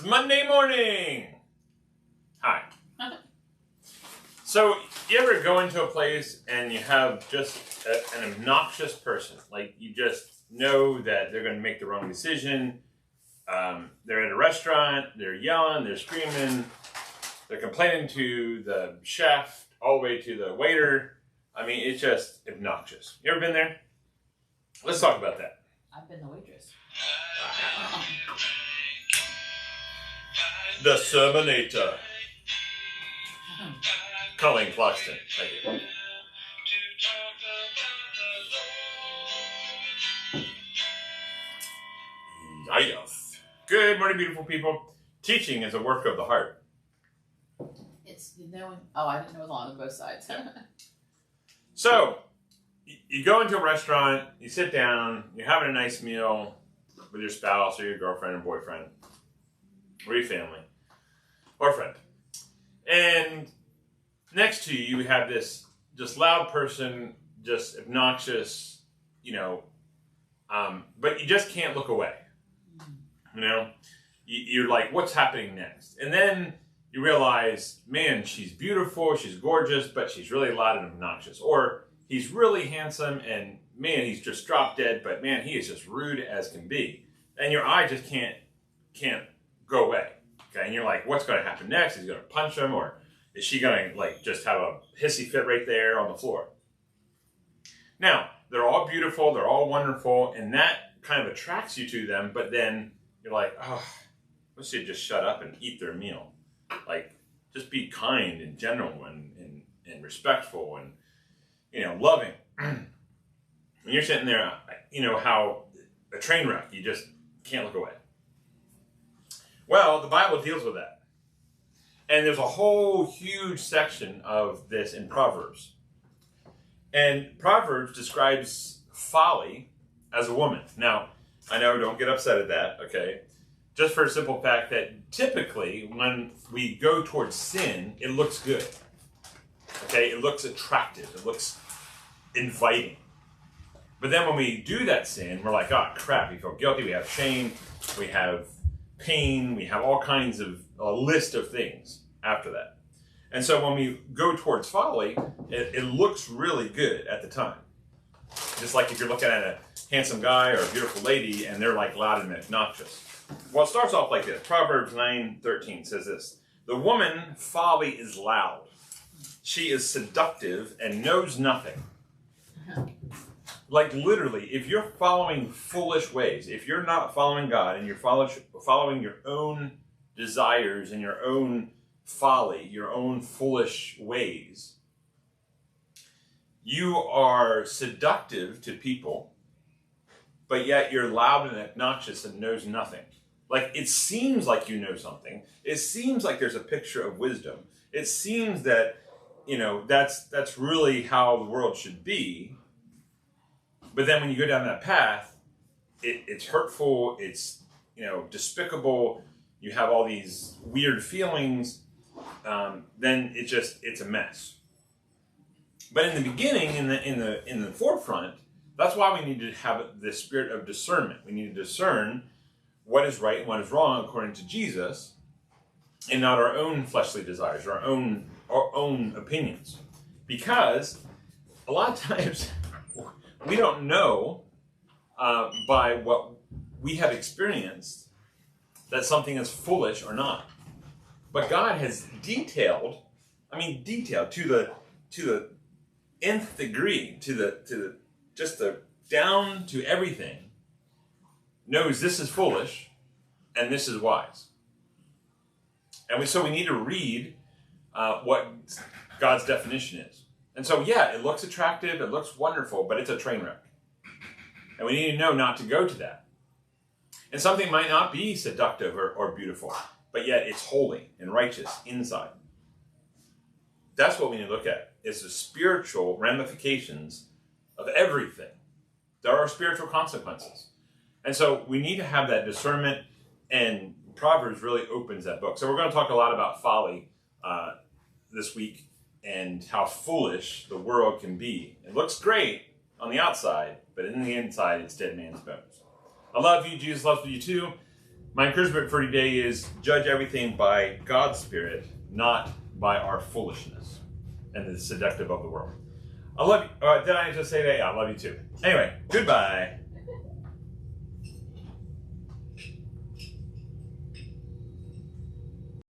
It's Monday morning. Hi. So, you ever go into a place and you have just an obnoxious person? Like, you just know that they're going to make the wrong decision. They're at a restaurant, they're yelling, they're screaming, they're complaining to the chef, all the way to the waiter. I mean, it's just obnoxious. You ever been there? Let's talk about that. I've been the waitress. The Sermonator. Colleen Clarkston. Thank you. Yes. Good morning, beautiful people. Teaching is a work of the heart. It's knowing. Oh, I didn't know it was on both sides. So, you go into a restaurant, you sit down, you're having a nice meal with your spouse or your girlfriend or boyfriend or your family or friend. And next to you, you have this just loud person, just obnoxious, but you just can't look away. You're like, what's happening next? And then you realize, man, she's beautiful, she's gorgeous, but she's really loud and obnoxious. Or he's really handsome and man, he's just drop dead, but man, he is just rude as can be. And your eye just can't go away. Okay, and you're like, what's going to happen next? Is he going to punch him, or is she going to just have a hissy fit right there on the floor? Now, they're all beautiful, they're all wonderful, and that kind of attracts you to them, but then you're like, oh, I should just shut up and eat their meal. Like, just be kind and gentle and respectful and, loving. When you're sitting there, how a train wreck, you just can't look away. Well, the Bible deals with that. And there's a whole huge section of this in Proverbs. And Proverbs describes Folly as a woman. Now, I know, don't get upset at that, okay? Just for a simple fact that typically when we go towards sin, it looks good. Okay, it looks attractive, it looks inviting. But then when we do that sin, we're like, oh crap, we feel guilty, we have shame, we have pain, we have all kinds of a list of things after that. And so when we go towards folly, it looks really good at the time. Just like if you're looking at a handsome guy or a beautiful lady and they're like loud and obnoxious. Well, it starts off like this. Proverbs 9:13 says this: the woman folly is loud. She is seductive and knows nothing. Like literally, if you're following foolish ways, if you're not following God and you're following your own desires and your own folly, your own foolish ways, you are seductive to people, but yet you're loud and obnoxious and knows nothing. Like, it seems like you know something. It seems like there's a picture of wisdom. It seems that, that's really how the world should be. But then when you go down that path, it's hurtful, it's, despicable, you have all these weird feelings, then it's a mess. But in the beginning, in the forefront, that's why we need to have the spirit of discernment. We need to discern what is right and what is wrong according to Jesus, and not our own fleshly desires, our own opinions. Because a lot of times we don't know by what we have experienced that something is foolish or not. But God has detailed to the nth degree, to the down to everything, knows this is foolish and this is wise. And so we need to read what God's definition is. And so, yeah, it looks attractive, it looks wonderful, but it's a train wreck. And we need to know not to go to that. And something might not be seductive or beautiful, but yet it's holy and righteous inside. That's what we need to look at, is the spiritual ramifications of everything. There are spiritual consequences. And so we need to have that discernment, and Proverbs really opens that book. So we're going to talk a lot about folly this week and how foolish the world can be. It looks great on the outside, but in the inside, it's dead man's bones. I love you. Jesus loves you too. My encouragement for today is judge everything by God's Spirit, not by our foolishness and the seductive of the world. I love you. Did I just say that? Yeah, I love you too. Anyway, goodbye.